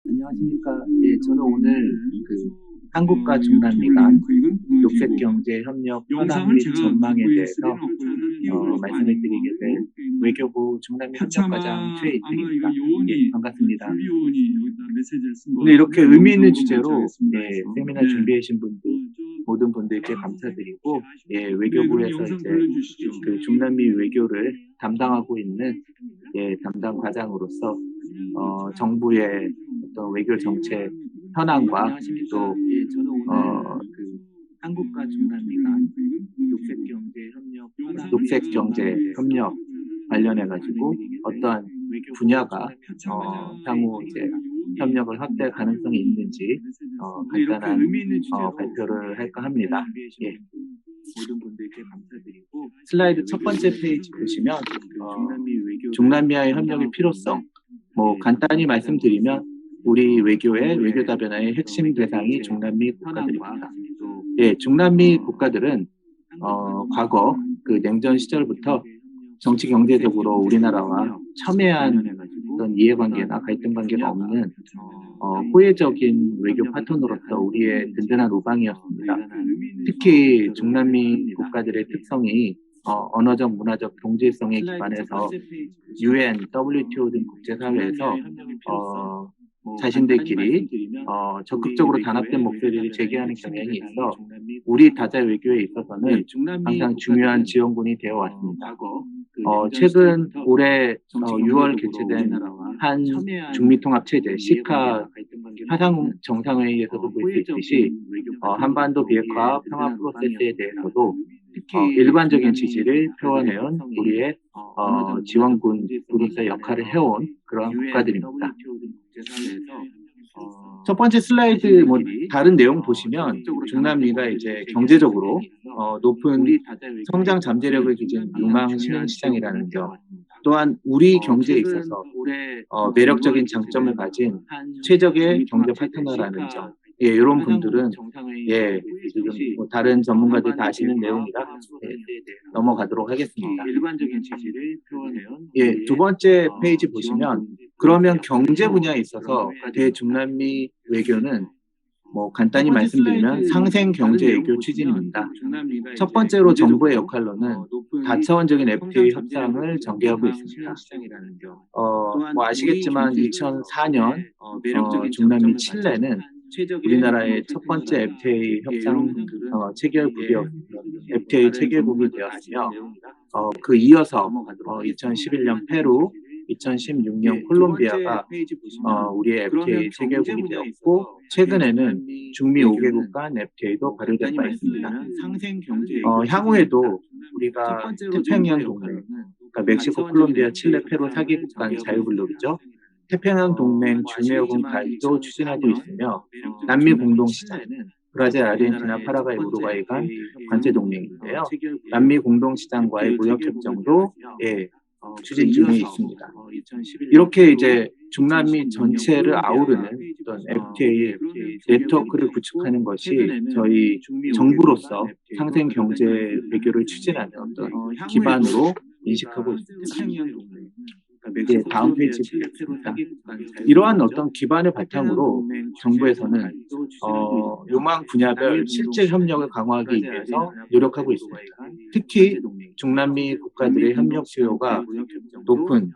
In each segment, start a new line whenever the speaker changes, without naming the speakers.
안녕하십니까. 예, 저는 오늘 한국과 중남미 간 녹색경제협력 현황 및 전망에 대해서 말씀을 드리게 된 외교부 중남미 협력과장 최이택입니다. 예, 반갑습니다. 오늘 이렇게 의미 있는 주제로 세미나 준비해 주신 분들 모든 분들께 감사드리고 외교부에서 이제 중남미 외교를 담당하고 있는 담당 과장으로서 정부의 어떤 외교 정책 현황과 또 한국과 중남미 간 녹색 경제 협력 관련해 가지고 어떠한 분야가 향후 이제 협력을 확대할 가능성이 있는지 간단한 발표를 할까 합니다. 예. 모든 분들께 감사드리고 슬라이드 첫 번째 페이지 보시면 중남미와의 협력의 필요성 간단히 말씀드리면 우리 외교의 외교다변화의 핵심 대상이 중남미 국가들입니다. 예, 중남미 국가들은 과거 냉전 시절부터 정치 경제적으로 우리나라와 첨예한 어떤 이해관계나 갈등 관계가 없는 호혜적인 외교 파트너로서 우리의 든든한 우방이었습니다. 특히 중남미 국가들의 특성이 언어적, 문화적 동질성에 기반해서 UN, WTO 등 국제사회에서 자신들끼리 적극적으로 단합된 목소리를 제기하는 경향이 있어 우리 다자 외교에 있어서는 항상 중요한 지원군이 되어 왔습니다. 최근 올해 6월 개최된 한 중미통합체제 시카 화상 정상회의에서도 볼 수 있듯이 한반도 비핵화 평화 프로세스에 대해서도 일관적인 지지를 표현해온 우리의 지원군으로서 역할을 해온 그러한 국가들입니다. 첫 번째 슬라이드 다른 내용 보시면 중남미가 이제 경제적으로 높은 성장 잠재력을 가진 유망 신흥시장이라는 점, 또한 우리 경제에 있어서 매력적인 장점을 가진 최적의 경제 파트너라는 점, 이런 분들은 지금 다른 전문가들 다 아시는 내용이라 넘어가도록 하겠습니다. 두 번째 페이지 보시면 그러면 경제 분야에 있어서 대중남미 외교는 간단히 말씀드리면 상생 경제 외교 추진입니다. 첫 번째로 정부의 역할로는 다차원적인 FTA 협상을 전개하고 있습니다. 아시겠지만 2004년 중남미 칠레는 우리나라의 첫 번째 FTA 협상 FTA 체결국이 되었으며 그 이어서 2011년 페루, 2016년 콜롬비아가 우리의 FTA 체결국이 되었고 최근에는 중미 5개국 간 FTA도 발효된 바 있습니다. 향후에도 우리가 태평양 동맹, 그러니까 멕시코, 콜롬비아, 칠레, 페루 4개국 간 자유블록이죠. 태평양 동맹 중매요금 가입도 추진하고 있으며 남미 공동시장, 브라질, 아르헨티나, 파라과이, 우루과이 간 관세 동맹인데요. 남미 공동시장과의 무역협정도 추진 중에 있습니다. 이렇게 이제 중남미 전체를 아우르는 어떤 FTA 네트워크를 구축하는 것이 저희 정부로서 상생 경제 외교를 추진하는 어떤 기반으로 인식하고 있습니다. 다음 페이지 보겠습니다. 이러한 어떤 기반을 바탕으로 정부에서는 요망 분야별 실질 협력을 강화하기 위해서 노력하고 있습니다. 특히 중남미 국가들의 협력 수요가 높은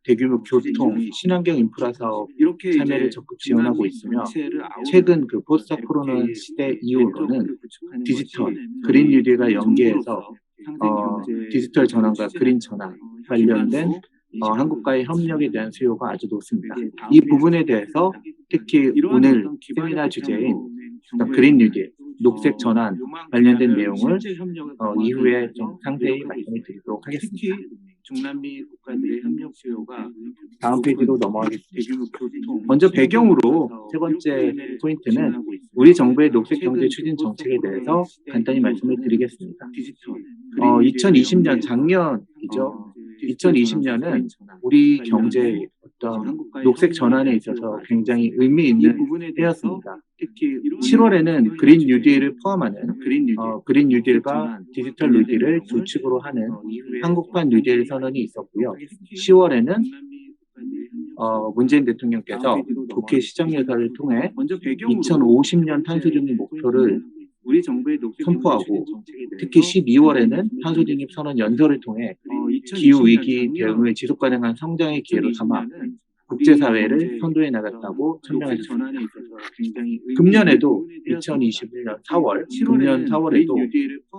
대규모 교통, 친환경 인프라 사업 참여를 적극 지원하고 있으며 최근 포스트 코로나 시대 이후로는 디지털, 그린 뉴딜과 연계해서 디지털 전환과 그린 전환 관련된 한국과의 협력에 대한 수요가 아주 높습니다. 이 부분에 대해서 특히 오늘 세미나 주제인 그린 뉴딜, 녹색 전환 관련된 내용을 이후에 좀 상세히 말씀을 드리도록 하겠습니다. 중남미 국가들의 협력 수요가 다음 페이지로 넘어가겠습니다. 먼저 배경으로 세 번째 포인트는 우리 정부의 녹색 경제 추진 정책에 대해서 간단히 말씀을 드리겠습니다. 2020년 작년이죠. 2020년은 우리 경제의 어떤 녹색 전환에 있어서 굉장히 의미 있는 해였습니다. 7월에는 그린 뉴딜을 포함하는 그린 뉴딜과 디지털 뉴딜을 두 축으로 하는 한국판 뉴딜 선언이 있었고요. 10월에는 문재인 대통령께서 국회 시정예산을 통해 2050년 탄소 중립 목표를 선포하고 특히 12월에는 탄소 중립 선언 연설을 통해 기후 위기 대응을 지속 가능한 성장의 기회로 삼아 국제사회를 선도해 나갔다고 설명하셨습니다. 금년에도 2021년 4월, 금년 4월에도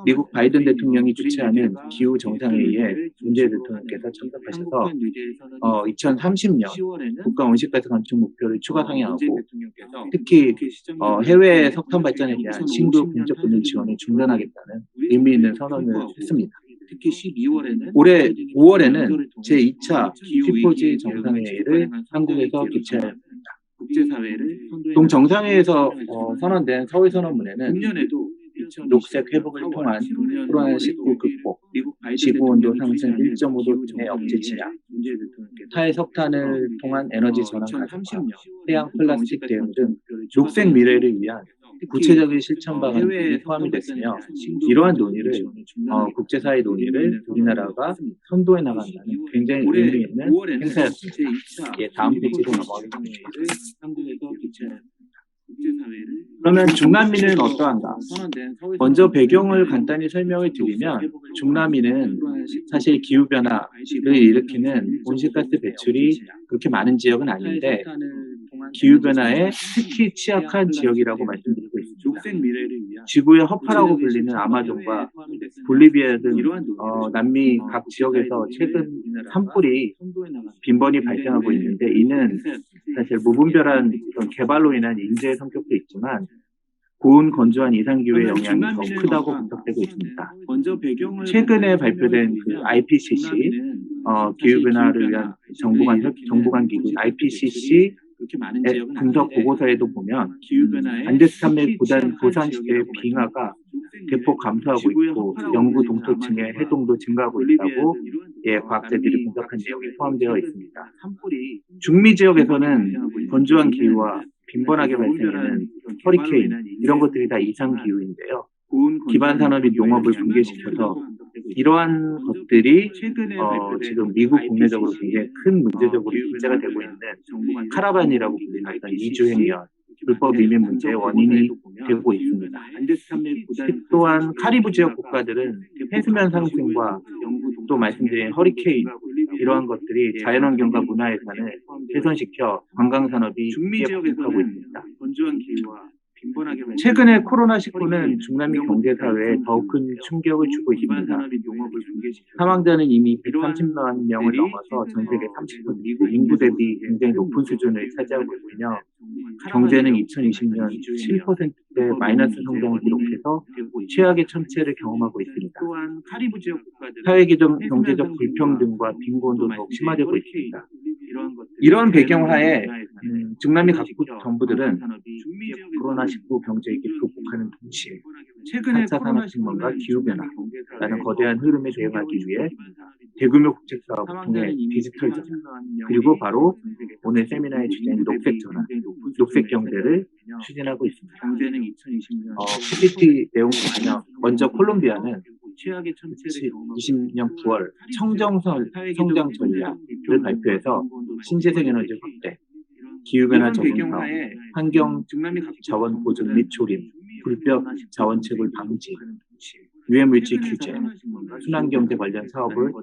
미국 바이든 대통령이 주최하는 기후 정상회의에 문재인 대통령께서 참석하셔서 2030년 국가 온실가스 감축 목표를 추가 상향하고 특히 해외 석탄 발전에 대한 신규 공적분을 지원을 중단하겠다는 의미 있는 선언을 했습니다. 특히 12월에는 올해 5월에는 제2차 휘포지 정상회의를 한국에서 개최합니다. 동 정상회의에서 선언된 서울 선언문에는 녹색 회복을 통한 코로나19 극복, 지구온도 상승 1.5도 등의 억제 제약, 탈석탄을 통한 에너지 전환 가속화, 해양 플라스틱 대응 등 녹색 미래를 위한 구체적인 실천 방안이 포함이 됐으며 이러한 논의를 국제사회 논의를 우리나라가 선도해 나간다는 굉장히 의미 있는 행사였습니다. 예, 다음 페이지로 넘어가겠습니다. 그러면 중남미는 어떠한가? 먼저 배경을 간단히 설명을 드리면 중남미는 사실 기후변화를 일으키는 온실가스 배출이 그렇게 많은 지역은 아닌데 기후변화에 특히 취약한 지역이라고 말씀드리고 있습니다. 지구의 허파라고 불리는 아마존과 볼리비아 등 남미 각 지역에서 최근 산불이 빈번히 발생하고 있는데 이는 사실 무분별한 개발로 인한 인재의 성격도 있지만 고온 건조한 이상기후의 영향이 더 크다고 분석되고 있습니다. 최근에 발표된 그 IPCC 기후변화를 위한 정부간 기구 IPCC 분석 보고서에도 보면 안데스 산맥 고산 시대의 빙하가 대폭 감소하고 있고 영구 동토층의 해동도 증가하고 있다고 과학자들이 분석한 내용이 포함되어 있습니다. 중미 지역에서는 건조한 기후와 빈번하게 발생하는 허리케인 이런 것들이 다 이상 기후인데요. 기반 산업이 농업을 붕괴시켜서 이러한 것들이 지금 미국 국내적으로 굉장히 큰 문제적으로 문제가 되고 있는 카라반이라고 불리는 어떤 이주행위와 불법 이민 문제의 원인이 되고 있습니다. 또한 카리브 지역 국가들은 해수면 상승과 또 말씀드린 허리케인 이러한 것들이 자연환경과 문화예산을 훼손시켜 관광산업이 피해받고 있습니다. 최근에 코로나19는 중남미 경제사회에 더욱 큰 충격을 주고 있습니다. 사망자는 이미 130만 명을 넘어서 전 세계 30%, 인구 대비 굉장히 높은 수준을 차지하고 있으며 경제는 2020년 7%대 마이너스 성장을 기록해서 최악의 침체를 경험하고 있습니다. 사회적 경제적 불평등과 빈곤도 더욱 심화되고 있습니다. 이런 배경하에 중남미 각국 정부들은 코로나19 경제 위기 극복하는 동시에 4차 산업혁명과 기후변화라는 거대한 흐름에 대응하기 위해 대규모 국제사업을 통해 디지털 전환 그리고 바로 오늘 세미나의 주제인 녹색 전환, 녹색 경제를 추진하고 있습니다. PPT 내용 보면 먼저 콜롬비아는 2020년 9월 청정성 성장 전략을 발표해서 신재생 에너지 확대, 기후변화 적응 사업, 환경 자원 보존 및 조림, 불법 자원 채굴 방지, 유해물질 규제, 순환경제 관련 사업을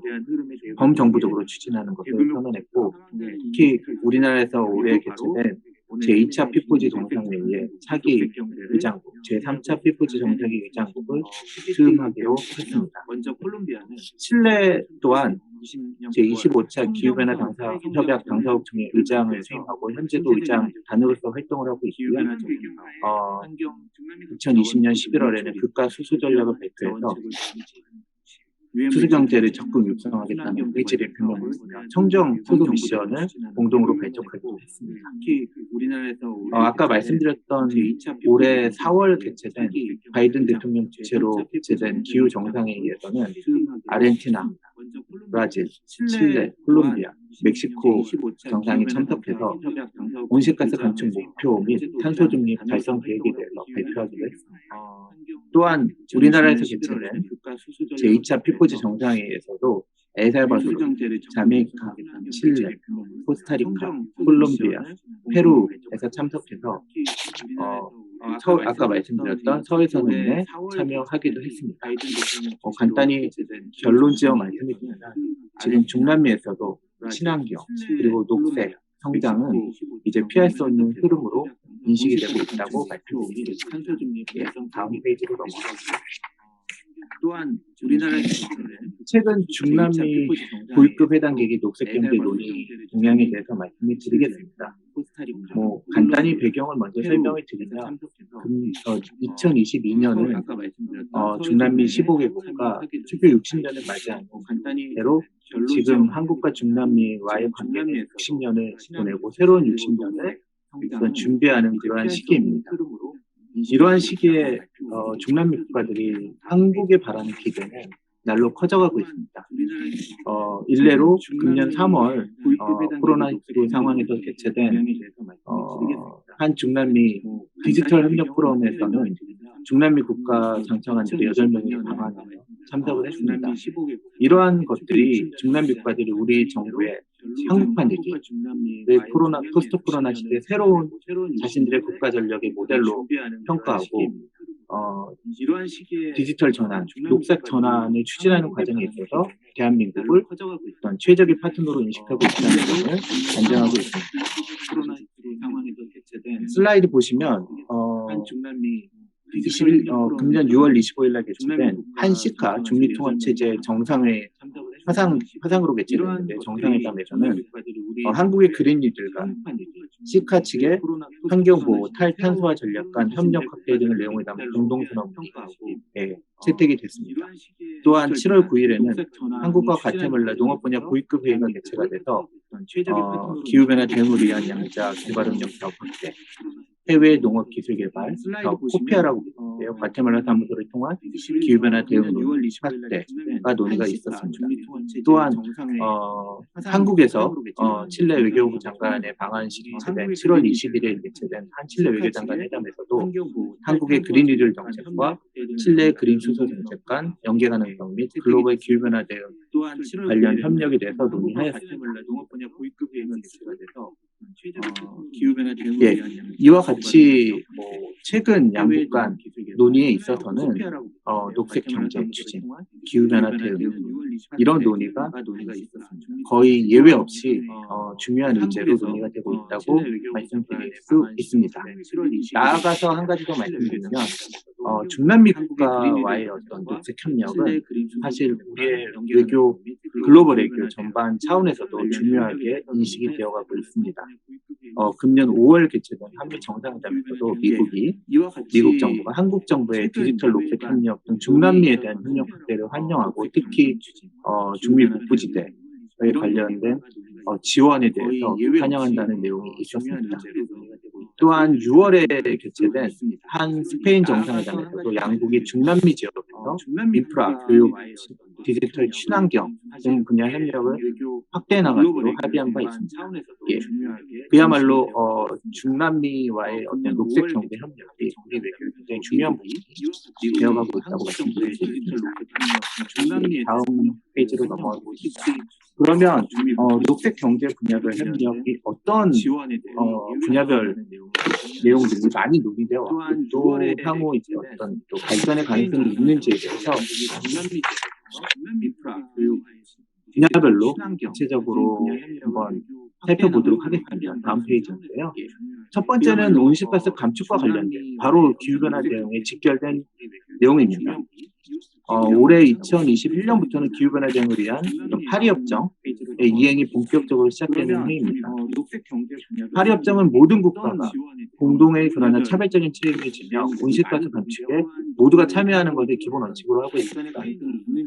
범정부적으로 추진하는 것을 선언했고 특히 우리나라에서 올해 개최된 제2차 피포지 정상회의에 차기 의장국, 제3차 피포지 정상회의 의장국을 수임하기로 했습니다. 칠레 또한 제25차 기후변화 협약 당사국총회 의장을 수임하고 현재도 의장 단으로서 활동을 하고 있고요. 2020년 11월에는 국가 수소 전략을 발표해서 수소 경제를 적극 육성하겠다는 의지를 표명했습니다. 청정 수소 미션을 공동으로 발족하기로 했습니다. 아까 말씀드렸던 올해 4월 개최된 바이든 대통령 주최로 개최된 기후 정상회의에서는 아르헨티나, 브라질, 칠레, 콜롬비아, 멕시코 정상이 참석해서 온실가스 감축 목표 및 탄소 중립 달성 계획에 대해서 발표하기로 했습니다. 또한 우리나라에서 개최된 제2차 피포지 정상회의에서도 엘살바도르, 자메이카, 칠레, 코스타리카, 콜롬비아, 페루에서 참석해서 아까 말씀드렸던 서해선언에 참여하기도 했습니다. 간단히 결론 지어 말씀드리면 지금 중남미에서도 친환경 그리고 녹색 성장은 이제 피할 수 없는 흐름으로 인식이 되고 있다고 말씀드리겠습니다. 다음 페이지로 넘어가겠습니다.
또한 우리나라의
최근 중남미 고위급 회담객이 녹색경제 논의 동향에 대해서 말씀을 드리겠습니다. 간단히 배경을 먼저 설명을 드리면 2022년은 중남미 15개국가 축구 60년을 맞이하는 대로 지금 한국과 중남미와의 관계는 60년을 보내고 새로운 60년을 준비하는 그러한 시기입니다. 이러한 시기에 중남미 국가들이 한국에 바라는 기대는 날로 커져가고 있습니다. 일례로 금년 3월 코로나19 상황에서 개최된 한 중남미 디지털 협력 포럼에서는 중남미 국가 장차관들이 8명이 방한하여 참석을 했습니다. 이러한 것들이 중남미 국가들이 우리 정부의 한국판 얘기, 포스트 코로나 시대의 새로운 자신들의 국가 전략의 모델로 평가하고 디지털 전환, 녹색 전환을 추진하는 과정에 있어서 대한민국을 어떤 최적의 파트너로 인식하고 있다는 점을 단정하고 있습니다. 슬라이드 보시면 금년 6월 25일 날 개최된 한시카 중미통합체제 정상회 화상으로 개최됐는데 정상회담에서는 한국의 그린리들과 시카 측의 환경보호, 탈탄소화 전략 간 협력 확대 등을 내용을 담은 공동선언문이 채택이 됐습니다. 또한 7월 9일에는 한국과 과테말라 농업 분야 고위급 회의가 개최가 돼서 기후변화 대응을 위한 양자 개발협력 사업 확대, 해외 농업 기술 개발 사업 코피아라고 부르는데요. 과테말라 사무소를 통한 기후변화 대응 확대가 논의가 있었습니다. 또한 한국에서 칠레 외교부 장관의 방한실이 개최된 7월 21일 개최된 한 칠레 외교장관 회담에서도 한국의 그린리들 정책과 칠레 그린 수소 정책 간 연계 가능성 및 글로벌 기후변화 대응 관련 협력에 대해서 논의하였습니다. 이와 같이 최근 양국 간 논의에 있어서는 녹색 경제 추진, 기후변화 대응 이런 논의가 거의 예외 없이 중요한 의제로 논의가 되고 있다고 말씀드릴 수 있습니다. 나아가서 한 가지 더 말씀드리면 중남미 국가와의 어떤 녹색 협력은 사실 우리의 외교, 글로벌 외교 전반 차원에서도 중요하게 인식이 되어가고 있습니다. 금년 5월 개최된 한미 정상회담에서도 미국 정부가 한국 정부의 디지털 녹색 협력 등 중남미에 대한 협력 확대를 환영하고 특히 중미 북부지대에 관련된 지원에 대해서 환영한다는 내용이 있었습니다. 또한 6월에 개최된 한 스페인 정상회담에서도 양국이 중남미 지역에서 인프라, 교육, 디지털 친환경 등 분야 협력을 확대해 나가기로 합의한 바 있습니다. 그야말로 중남미와의 어떤 녹색 경제 협력이 우리 외교에 굉장히 중요한 부분이 되어가고 있다고 말씀드릴 수 있습니다. 다음 페이지로 넘어가겠습니다. 그러면 녹색 경제 분야별 협력이 어떤 분야별 내용들이 많이 논의되어 왔고 또 향후 이제 어떤 또 발전의 가능성이 있는지에 대해서 분야별로 구체적으로 한번 살펴보도록 하겠습니다. 다음 페이지인데요. 첫 번째는 온실가스 감축과 관련된 바로 기후변화 대응에 직결된 내용입니다. 올해 2021년부터는 기후변화 대응을 위한 파리협정의 이행이 본격적으로 시작되는 해입니다. 파리협정은 모든 국가가 공동의 그러나 차별적인 책임을 지며 온실가스 감축에 모두가 참여하는 것을 기본 원칙으로 하고 있습니다.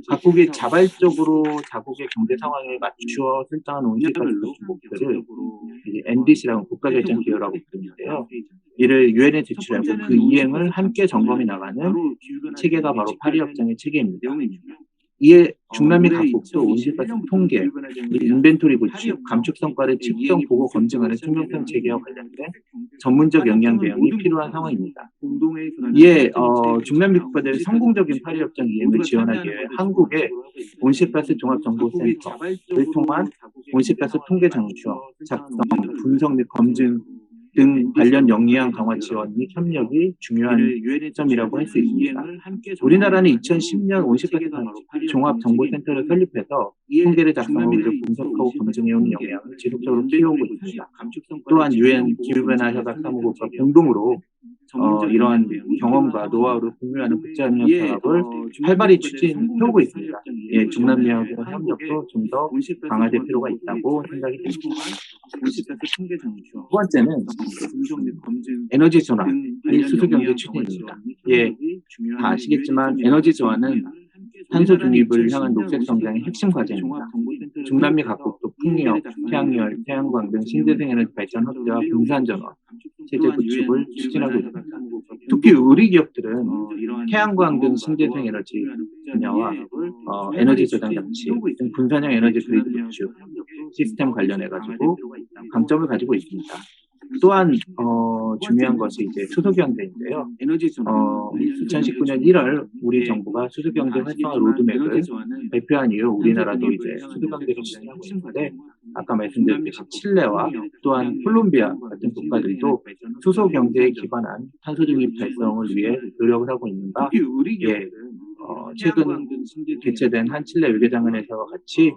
각국이 자발적으로 자국의 경제 상황에 맞추어 설정한 온실가스 감축 목표를 NDC라고 국가결정 기여라고 부르는데요. 이를 유엔에 제출하고 그 이행을 함께 점검해 나가는 체계가 바로 파리협정의 체계입니다. 이에 중남미 각국도 온실가스 통계, 인벤토리 구축, 감축 성과를 측정, 보고 검증하는 투명성 체계와 관련된 전문적 역량 대응이 필요한 상황입니다. 이에 중남미 국가들의 성공적인 파리 협정 이행을 지원하기 위해 한국의 온실가스 종합정보센터를 통한 온실가스 통계 장수, 작성, 분석 및 검증 등 관련 역량 강화 지원 및 협력이 중요한 점이라고 할 수 있습니다. 우리나라는 2010년 온실가스 종합정보센터를 설립해서 통계를 작성하고 분석하고 검증해오는 역량을 지속적으로 키워오고 있습니다. 또한 유엔 기후변화 협약 사무국과 공동으로 이러한 경험과 노하우를 공유하는 국제협력 협업을 활발히 추진해오고 있습니다. 예, 중남미하고의 협력도 좀 더 강화될 필요가 있다고 생각이 듭니다. 두 번째는 에너지 전환 및 수소경제 추진입니다. 예, 다 아시겠지만 에너지 전환은 탄소 중립을 향한 녹색 성장의 핵심 과제입니다. 중남미 각국도 풍력, 태양열, 태양광 등 신재생 에너지 발전 확대와 분산 전환 체제 구축을 추진하고 있습니다. 특히 우리 기업들은 태양광 등 신재생 에너지 분야와 에너지 저장 장치 등 분산형 에너지 그리드 구축 시스템 관련해가지고 강점을 가지고 있습니다. 또한 중요한 것이 이제 수소경제인데요. 2019년 1월 우리 정부가 수소경제 활성화 로드맵을 발표한 이후 우리나라도 이제 수소경제를 추진하고 있는데 아까 말씀드렸듯이 칠레와 또한 콜롬비아 같은 국가들도 수소경제에 기반한 탄소 중립 달성을 위해 노력을 하고 있는가? 예, 최근 개최된 한 칠레 외교장관회사와 같이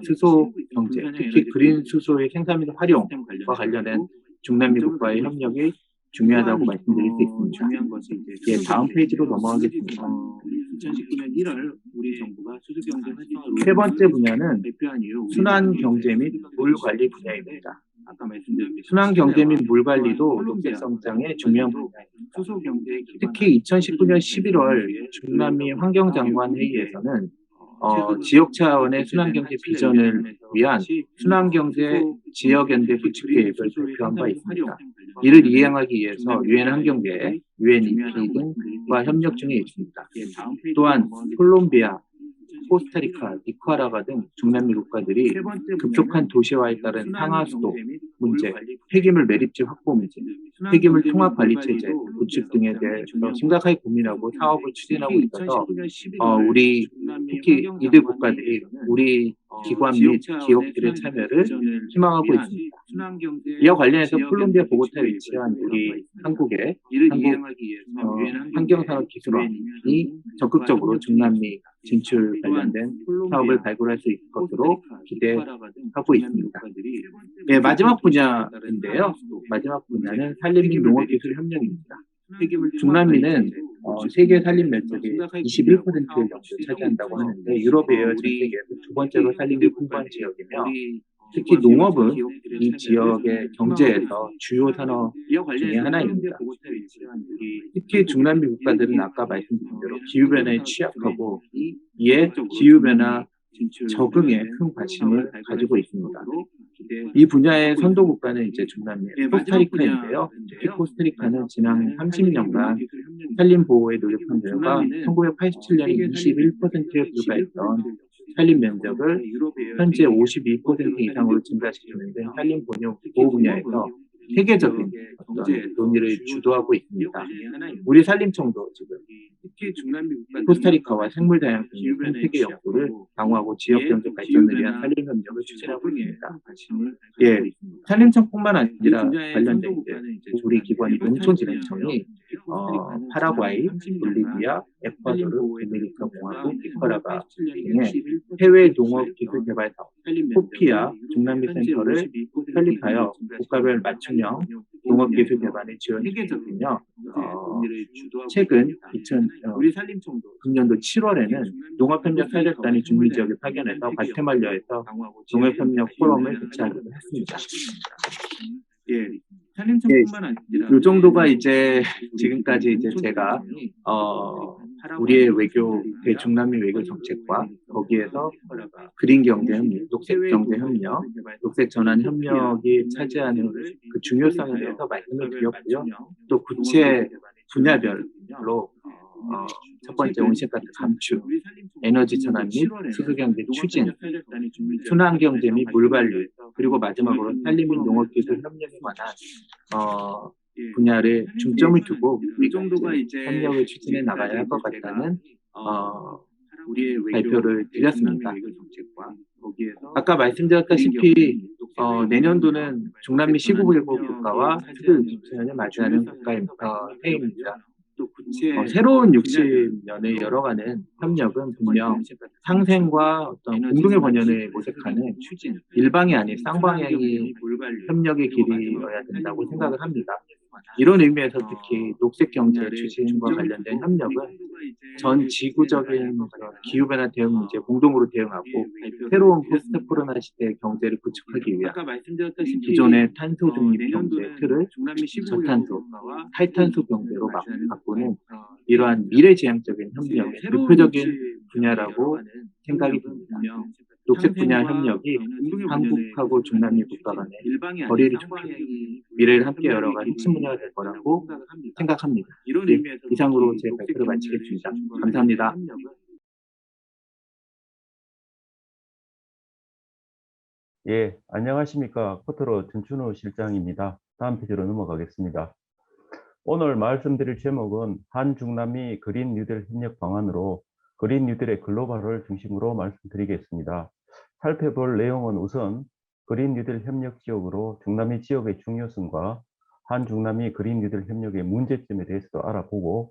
수소 경제, 특히 그린 수소의 생산 및 활용과 관련된 중남미 국가의 협력이 중요하다고 말씀드릴 수 있습니다. 예, 다음 페이지로 넘어가겠습니다. 2019년 1월 우리 정부가 수소경제 활성화 세 번째 분야는 순환경제 및 물관리 분야입니다. 순환경제 및 물관리도 녹색 성장의 중요한 분야입니다. 특히 2019년 11월 중남미 환경장관 회의에서는 지역 차원의 순환경제 비전을 위한 순환경제 지역연대 구축 계획을 발표한 바 있습니다. 이를 이행하기 위해서 유엔 환경계, UNEP 등과 협력 중에 있습니다. 또한 콜롬비아, 코스타리카, 니카라과 등 중남미 국가들이 급속한 도시화에 따른 상하수도 문제, 폐기물 매립지 확보 문제, 폐기물 통합 관리 체제 구축 등에 대해서 심각하게 고민하고 사업을 추진하고 있어서 우리 특히 이들 국가들이 우리 기관 및 기업들의 참여를 희망하고 있습니다. 이와 관련해서 콜롬비아 보고타에 위치한 우리 한국 환경산업기술원이 적극적으로 중남미 진출 관련된 사업을 발굴할 수 있을 것으로 기대하고 있습니다. 네, 마지막 분야인데요. 마지막 분야는 산림 및 농업기술 협력입니다. 중남미는 세계 산림 면적의 21% 정도 차지한다고 하는데 유럽이에요. 전 세계에서 두 번째로 산림이 풍부한 지역이며 특히 농업은 이 지역의 경제에서 주요 산업 중에 하나입니다. 특히 중남미 국가들은 아까 말씀드린 대로 기후변화에 취약하고 이에 기후변화 적응에 큰 관심을 가지고 있습니다. 이 분야의 선도 국가는 이제 중남미 코스타리카인데요. 특히 코스타리카는 지난 30년간 산림 보호에 노력한 결과 1987년에 21%에 불과했던 산림 면적을 현재 52% 이상으로 증가시키는 등 산림 보호 분야에서 세계적인 어떤 논의를 주도하고 있습니다. 우리 산림청도 지금 코스타리카와 생물 다양성 생태계 연구를 강화하고 지역 경제 발전을 위한 산림 협력을 추진하고 있습니다. 예, 산림청뿐만 아니라 관련된 우리 기관인 농촌진흥청이 파라과이, 볼리비아, 에콰도르, 도미니카 공화국, 니카라과 등의 해외 농업 기술 개발 사업, 포피아 중남미 센터를 설립하여 국가별 맞춤형 농업 기술 개발에 지원해주며 최근 2009년도 7월에는 농업협력 사절단이 중미 지역에 파견해서 과테말라에서 농업협력 포럼을 개최하기도 했습니다. 예, 이 정도가 이제 지금까지 이제 제가 우리의 외교 대중남미 외교 정책과 거기에서 그린 경제 협력, 녹색 경제 협력, 녹색 전환 협력이 차지하는 그 중요성에 대해서 말씀을 드렸고요. 또 구체 분야별로 첫 번째 온실가스 감축, 에너지 전환 및 수소경제 추진, 순환경제 및 물관리, 그리고 마지막으로 산림 및 농업기술 협력에 관한 분야를 중점을 두고
이 정도가 이제
협력을 추진해 나가야 할 것 같다는
우리의
발표를 드렸습니다.
정책과 거기에서
아까 말씀드렸다시피 내년도는 중남미 15개국 국가와 수도 60주년을 맞이하는 해입니다. 새로운 60년을 열어가는 협력은 분명 상생과 어떤 공동의 번영을 모색하는 일방이 아닌 쌍방향의 협력의 길이어야 된다고 생각을 합니다. 이런 의미에서 특히 녹색 경제 추진과 관련된 협력은 전 지구적인 기후변화 대응 문제에 공동으로 대응하고 새로운 포스트 코로나 시대의 경제를 구축하기 위한 기존의 탄소 중립 경제 틀을 저탄소, 탈탄소 경제로 바꾸는 이러한 미래지향적인 협력의 대표적인 분야라고 생각이 듭니다. 녹색 분야 협력이 한국하고 중남미 국가 간의 거리를 좁히고 미래를 함께 열어갈 핵심 분야가 될 거라고 생각합니다. 이상으로 제 발표를 마치겠습니다. 감사합니다.
예, 안녕하십니까. 코트로 전춘우 실장입니다. 다음 페이지로 넘어가겠습니다. 오늘 말씀드릴 제목은 한중남미 그린 뉴딜 협력 방안으로 그린 뉴딜의 글로벌을 중심으로 말씀드리겠습니다. 살펴볼 내용은 우선 그린 뉴딜 협력 지역으로 중남미 지역의 중요성과 한중남미 그린 뉴딜 협력의 문제점에 대해서도 알아보고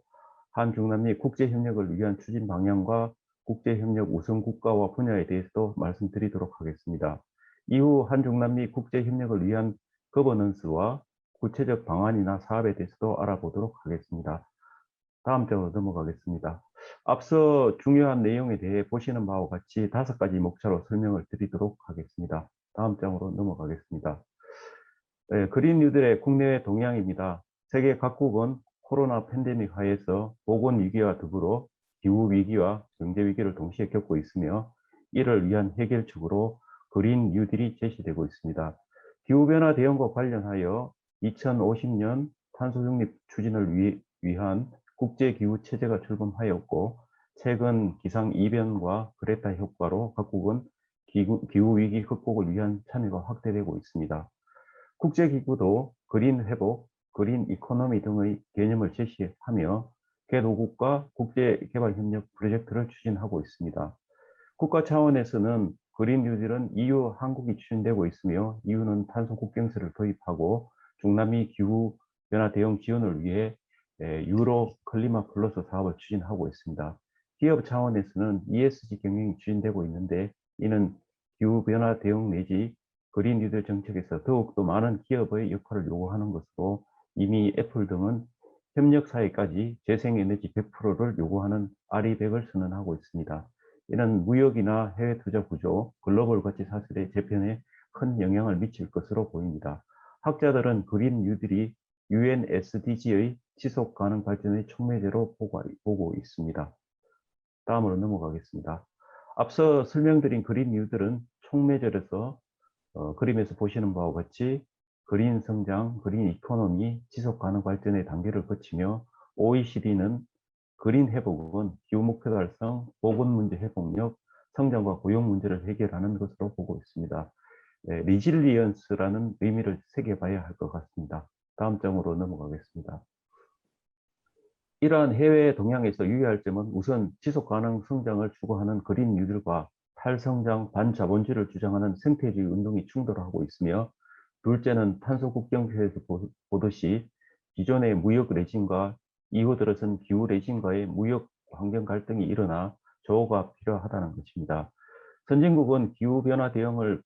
한중남미 국제협력을 위한 추진 방향과 국제협력 우선 국가와 분야에 대해서도 말씀드리도록 하겠습니다. 이후 한중남미 국제협력을 위한 거버넌스와 구체적 방안이나 사업에 대해서도 알아보도록 하겠습니다. 다음 장으로 넘어가겠습니다. 앞서 중요한 내용에 대해 보시는 바와 같이 5가지 목차로 설명을 드리도록 하겠습니다. 다음 장으로 넘어가겠습니다. 네, 그린 뉴딜의 국내외 동향입니다. 세계 각국은 코로나 팬데믹 하에서 보건 위기와 더불어 기후 위기와 경제 위기를 동시에 겪고 있으며 이를 위한 해결책으로 그린 뉴딜이 제시되고 있습니다. 기후변화 대응과 관련하여 2050년 탄소 중립 추진을 위한 국제기후체제가 출범하였고 최근 기상이변과 그레타 효과로 각국은 기후위기 극복을 위한 참여가 확대되고 있습니다. 국제기구도 그린 회복, 그린 이코노미 등의 개념을 제시하며 개도국과 국제개발협력 프로젝트를 추진하고 있습니다. 국가 차원에서는 그린 뉴딜은 EU 한국이 추진되고 있으며 EU는 탄소 국경세를 도입하고 중남미 기후변화 대응 지원을 위해 유로 클리마 플러스 사업을 추진하고 있습니다. 기업 차원에서는 ESG 경영이 추진되고 있는데 이는 기후변화 대응 내지 그린 뉴딜 정책에서 더욱더 많은 기업의 역할을 요구하는 것으로 이미 애플 등은 협력 사회까지 재생에너지 100%를 요구하는 RE100을 선언하고 있습니다. 이는 무역이나 해외 투자 구조, 글로벌 가치 사슬의 재편에 큰 영향을 미칠 것으로 보입니다. 학자들은 그린 뉴딜이 UN SDG의 지속 가능 발전의 촉매제로 보고 있습니다. 다음으로 넘어가겠습니다. 앞서 설명드린 그린 뉴딜은 촉매제로서 그림에서 보시는 바와 같이 그린 성장, 그린 이코노미, 지속 가능 발전의 단계를 거치며 OECD는 그린 회복은 기후 목표 달성, 보건 문제 회복력, 성장과 고용 문제를 해결하는 것으로 보고 있습니다. 리질리언스라는 의미를 새겨봐야 할 것 같습니다. 다음 장으로 넘어가겠습니다. 이러한 해외 동향에서 유의할 점은 우선 지속 가능 성장을 추구하는 그린 뉴딜과 탈성장, 반자본주의를 주장하는 생태주의 운동이 충돌하고 있으며 둘째는 탄소 국경제에서 보듯이 기존의 무역 레짐과 이후 들어선 기후 레짐과의 무역 환경 갈등이 일어나 조화가 필요하다는 것입니다. 선진국은 기후변화 대응을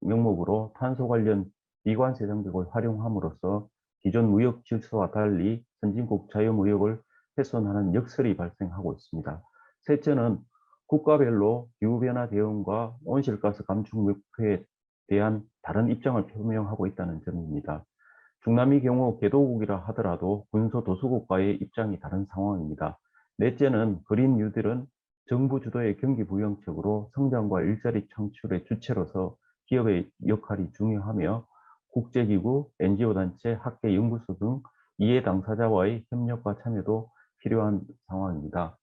명목으로 탄소 관련 비관세 정책을 활용함으로써 기존 무역 질서와 달리 선진국 자유무역을 훼손하는 역설이 발생하고 있습니다. 셋째는 국가별로 기후변화 대응과 온실가스 감축 목표에 대한 다른 입장을 표명하고 있다는 점입니다. 중남미 경우 개도국이라 하더라도 군소도수국과의 입장이 다른 상황입니다. 넷째는 그린 뉴딜은 정부 주도의 경기 부양책으로 성장과 일자리 창출의 주체로서 기업의 역할이 중요하며 국제기구, NGO 단체, 학계 연구소 등 이해 당사자와의 협력과 참여도 필요한 상황입니다.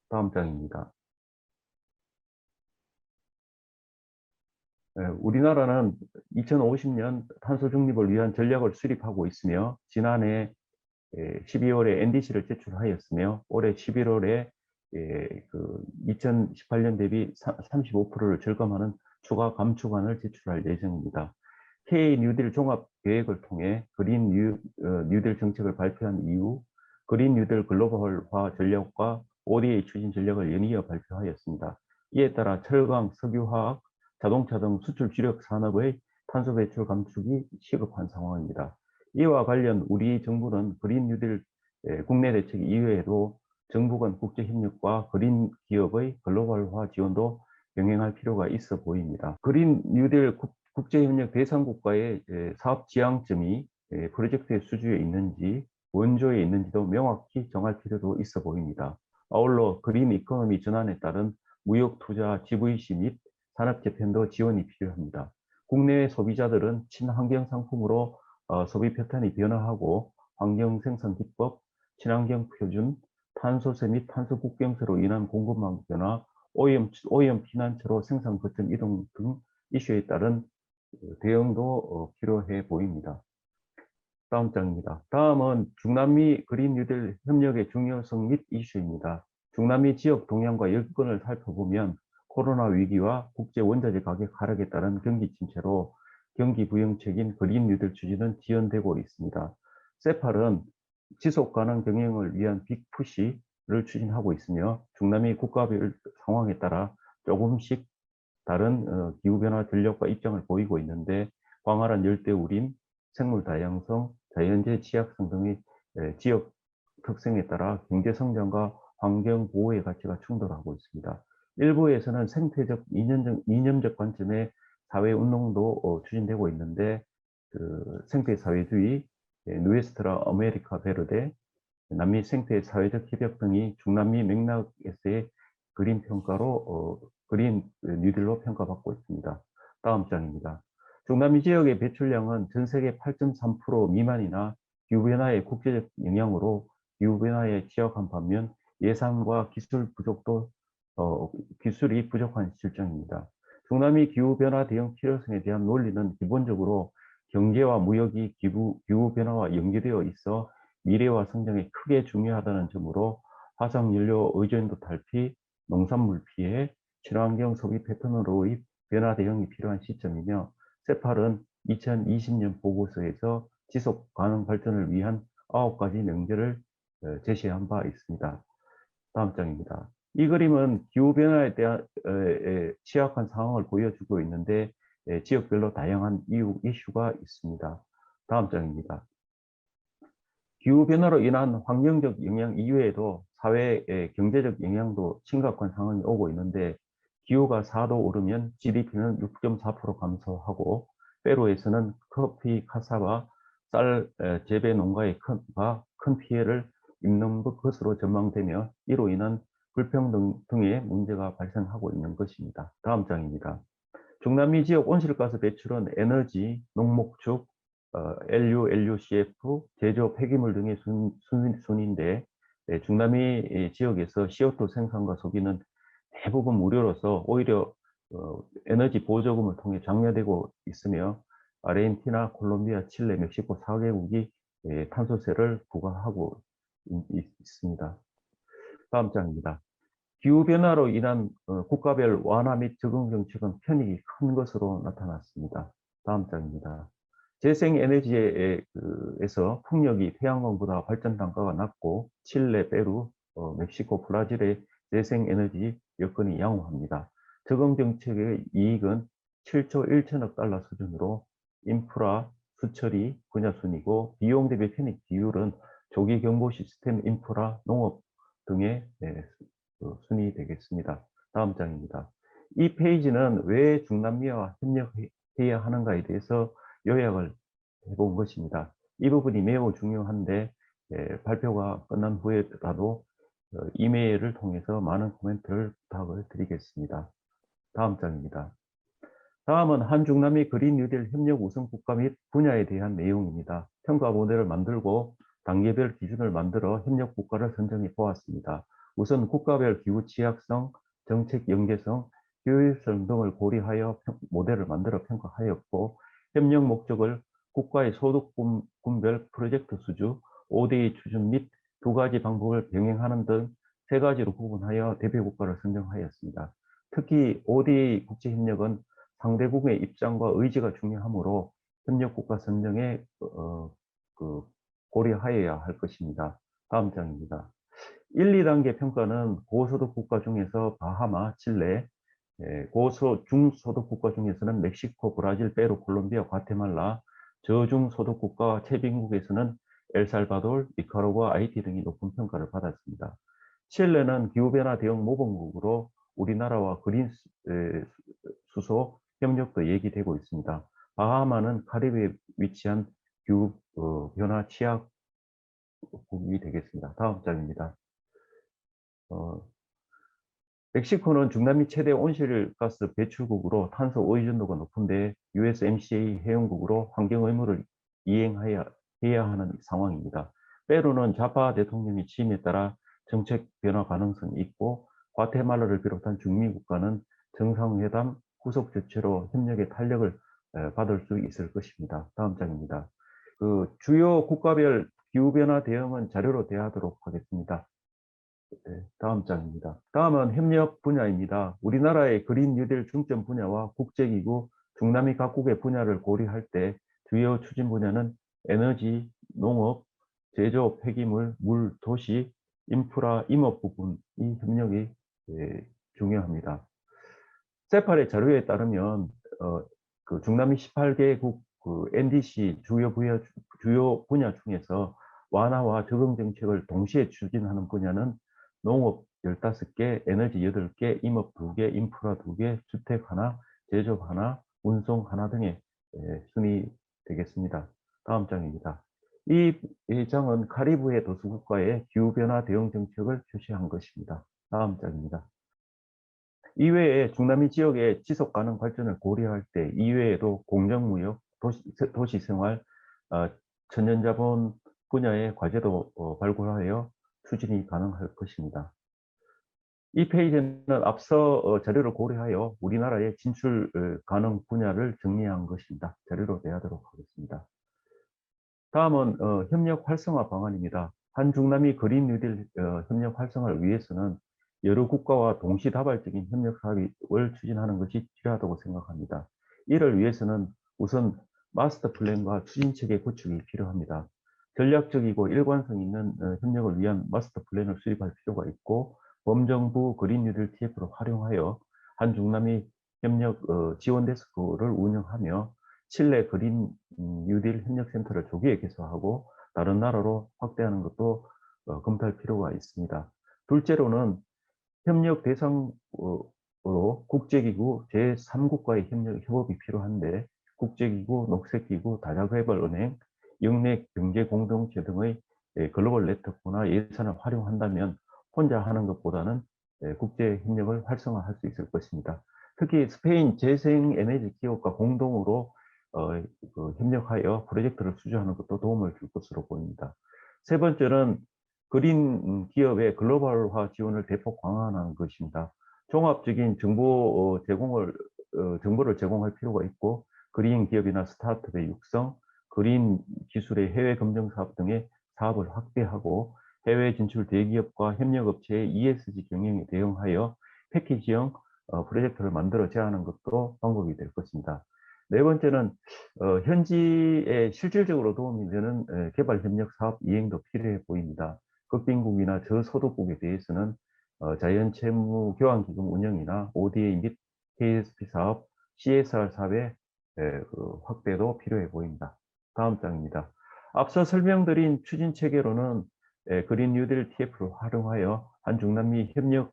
다음 장입니다. 우리나라는 2050년 탄소 중립을 위한 전략을 수립하고 있으며 지난해 12월에 NDC를 제출하였으며 올해 11월에 2018년 대비 35%를 절감하는 추가 감축안을 제출할 예정입니다. K 뉴딜 종합 계획을 통해 그린 뉴딜 정책을 발표한 이후 그린 뉴딜 글로벌화 전략과 ODA 추진 전략을 연이어 발표하였습니다. 이에 따라 철강, 석유화학, 자동차 등 수출 주력 산업의 탄소 배출 감축이 시급한 상황입니다. 이와 관련 우리 정부는 그린 뉴딜 국내 대책 이외에도 정부 간 국제 협력과 그린 기업의 글로벌화 지원도 병행할 필요가 있어 보입니다. 그린 뉴딜 국제 협력 대상 국가의 사업 지향점이 프로젝트의 수주에 있는지 원조에 있는지도 명확히 정할 필요도 있어 보입니다. 아울러 그린 이코노미 전환에 따른 무역 투자 GVC 및 산업 재편도 지원이 필요합니다. 국내 소비자들은 친환경 상품으로 소비 패턴이 변화하고 환경 생산 기법, 친환경 표준, 탄소세 및 탄소 국경세로 인한 공급망 변화, 오염 피난처로 생산 거점 이동 등 이슈에 따른 대응도 필요해 보입니다. 다음 장입니다. 다음은 중남미 그린 뉴딜 협력의 중요성 및 이슈입니다. 중남미 지역 동향과 여건을 살펴보면 코로나 위기와 국제 원자재 가격 하락에 따른 경기 침체로 경기 부양책인 그린 뉴딜 추진은 지연되고 있습니다. 세팔은 지속 가능 경영을 위한 빅푸시를 추진하고 있으며 중남미 국가별 상황에 따라 조금씩 다른 기후변화 전략과 입장을 보이고 있는데 광활한 열대우림, 생물 다양성, 자연재해 취약성 등의 지역 특성에 따라 경제 성장과 환경 보호의 가치가 충돌하고 있습니다. 일부에서는 생태적 이념적 관점의 사회 운동도 추진되고 있는데 생태 사회주의, 누에스트라 아메리카 베르데, 남미 생태 사회적 협약 등이 중남미 맥락에서의 그린 평가로 그린 뉴딜로 평가받고 있습니다. 다음 장입니다. 중남미 지역의 배출량은 전 세계 8.3% 미만이나 기후변화의 국제적 영향으로 기후변화에 취약한 반면 예산과 기술이 부족한 실정입니다. 중남미 기후변화 대응 필요성에 대한 논리는 기본적으로 경제와 무역이 기후변화와 연계되어 있어 미래와 성장에 크게 중요하다는 점으로 화석연료 의존도 탈피, 농산물 피해, 친환경 소비 패턴으로의 변화 대응이 필요한 시점이며 세팔은 2020년 보고서에서 지속 가능 발전을 위한 9가지 명제를 제시한 바 있습니다. 다음 장입니다. 이 그림은 기후변화에 대한 취약한 상황을 보여주고 있는데 지역별로 다양한 이슈가 있습니다. 다음 장입니다. 기후변화로 인한 환경적 영향 이외에도 사회의 경제적 영향도 심각한 상황이 오고 있는데 기후가 4도 오르면 GDP는 6.4% 감소하고 페루에서는 커피, 카사바, 쌀 재배 농가에 큰 피해를 입는 것으로 전망되며 이로 인한 불평등 등의 문제가 발생하고 있는 것입니다. 다음 장입니다. 중남미 지역 온실가스 배출은 에너지, 농목축, LUCF, 제조 폐기물 등의 순인데 중남미 지역에서 CO2 생산과 소비는 대부분 무료로서 오히려 에너지 보조금을 통해 장려되고 있으며 아르헨티나, 콜롬비아, 칠레, 멕시코 4개국이 탄소세를 부과하고 있습니다. 다음 장입니다. 기후변화로 인한 국가별 완화 및 적응 정책은 편익이 큰 것으로 나타났습니다. 다음 장입니다. 재생에너지에서 풍력이 태양광보다 발전 단가가 낮고 칠레, 페루, 멕시코, 브라질의 재생에너지 여건이 양호합니다. 적응 정책의 이익은 7조 1천억 달러 수준으로 인프라, 수처리 분야 순이고 비용 대비 편익 비율은 조기 경보 시스템 인프라, 농업 등의 순위 되겠습니다. 다음 장입니다. 이 페이지는 왜 중남미와 협력해야 하는가에 대해서 요약을 해본 것입니다. 이 부분이 매우 중요한데 발표가 끝난 후에라도 이메일을 통해서 많은 코멘트를 부탁을 드리겠습니다. 다음 장입니다. 다음은 한중남미 그린 뉴딜 협력 우선 국가 및 분야에 대한 내용입니다. 평가 모델을 만들고 단계별 기준을 만들어 협력 국가를 선정해 보았습니다. 우선 국가별 기후 취약성, 정책 연계성, 효율성 등을 고려하여 모델을 만들어 평가하였고, 협력 목적을 국가의 소득 군별 프로젝트 수주, ODA 추진 및 두 가지 방법을 병행하는 등 세 가지로 구분하여 대표 국가를 선정하였습니다. 특히 ODA 국제협력은 상대국의 입장과 의지가 중요하므로 협력 국가 선정에 고려하여야 할 것입니다. 다음 장입니다. 1, 2단계 평가는 고소득 국가 중에서 바하마, 칠레, 중소득 국가 중에서는 멕시코, 브라질, 페루, 콜롬비아, 과테말라, 저중소득 국가와 최빈국에서는 엘살바도르, 니카라과, 하이티 등이 높은 평가를 받았습니다. 칠레는 기후변화 대응 모범국으로 우리나라와 그린 수소 협력도 얘기되고 있습니다. 바하마는 카리브해에 위치한 기후변화 취약국이 되겠습니다. 다음 장입니다. 멕시코는 중남미 최대 온실가스 배출국으로 탄소 의존도가 높은데 USMCA 회원국으로 환경 의무를 이행해야 하는 상황입니다. 페루는 좌파 대통령의 취임에 따라 정책 변화 가능성이 있고, 과테말라를 비롯한 중미 국가는 정상회담 후속 조치로 협력의 탄력을 받을 수 있을 것입니다. 다음 장입니다. 주요 국가별 기후변화 대응은 자료로 대하도록 하겠습니다. 다음 장입니다. 다음은 협력 분야입니다. 우리나라의 그린 뉴딜 중점 분야와 국제기구, 중남미 각국의 분야를 고려할 때 주요 추진 분야는 에너지, 농업, 제조, 폐기물, 물, 도시, 인프라, 임업 부분이 협력이 중요합니다. 세팔의 자료에 따르면 중남미 18개국 NDC 주요 분야 중에서 완화와 적응 정책을 동시에 추진하는 분야는 농업 15개, 에너지 8개, 임업 2개, 인프라 2개, 주택 1, 제조업 1, 운송 1 등의 순위되겠습니다. 다음 장입니다. 이 장은 카리브해 도수국가의 기후변화 대응 정책을 표시한 것입니다. 다음 장입니다. 이외에 중남미 지역의 지속 가능 발전을 고려할 때 이외에도 공정무역, 도시생활, 천연자본 분야의 과제도 발굴하여 추진이 가능할 것입니다. 이 페이지는 앞서 자료를 고려하여 우리나라의 진출 가능 분야를 정리한 것입니다. 자료로 대하도록 하겠습니다. 다음은 협력 활성화 방안입니다. 한중남미 그린 뉴딜 협력 활성화를 위해서는 여러 국가와 동시다발적인 협력 사업을 추진하는 것이 필요하다고 생각합니다. 이를 위해서는 우선 마스터 플랜과 추진체계 구축이 필요합니다. 전략적이고 일관성 있는 협력을 위한 마스터 플랜을 수립할 필요가 있고, 범정부 그린 뉴딜 TF를 활용하여 한중남미 협력 지원 데스크를 운영하며 칠레 그린 뉴딜 협력센터를 조기에 개설하고 다른 나라로 확대하는 것도 검토할 필요가 있습니다. 둘째로는 협력 대상으로 국제기구 제3국과의 협업이 필요한데, 국제기구, 녹색기구, 다자개발은행, 영내 경제공동체 등의 글로벌 네트워크나 예산을 활용한다면 혼자 하는 것보다는 국제협력을 활성화할 수 있을 것입니다. 특히 스페인 재생에너지 기업과 공동으로 협력하여 프로젝트를 수주하는 것도 도움을 줄 것으로 보입니다. 세 번째는 그린 기업의 글로벌화 지원을 대폭 강화하는 것입니다. 종합적인 정보를 제공할 필요가 있고, 그린 기업이나 스타트업의 육성, 그린 기술의 해외 검증 사업 등의 사업을 확대하고, 해외 진출 대기업과 협력업체의 ESG 경영에 대응하여 패키지형 프로젝트를 만들어 제안하는 것도 방법이 될 것입니다. 네 번째는 현지에 실질적으로 도움이 되는 개발협력 사업 이행도 필요해 보입니다. 극빈국이나 저소득국에 대해서는 자연채무 교환기금 운영이나 ODA 및 KSP 사업, CSR 사업의 확대도 필요해 보입니다. 다음 장입니다. 앞서 설명드린 추진체계로는 그린 뉴딜 TF를 활용하여 한중남미 협력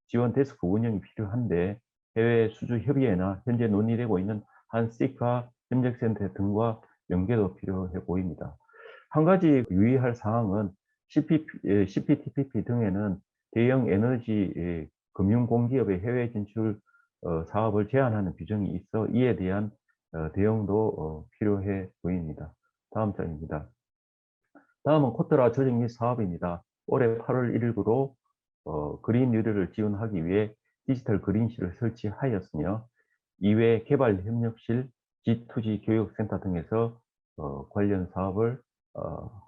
지원 데스크 운영이 필요한데, 해외 수주 협의회나 현재 논의되고 있는 한시카 협력센터 등과 연계도 필요해 보입니다. 한 가지 유의할 사항은 CPTPP 등에는 대형 에너지 금융공기업의 해외 진출 사업을 제한하는 규정이 있어 이에 대한 대응도 필요해 보입니다. 다음 장입니다. 다음은 코트라 조직 및 사업입니다. 올해 8월 1일부로 그린 뉴딜을 지원하기 위해 디지털 그린실을 설치하였으며 이외 개발협력실, G2G 교육센터 등에서 관련 사업을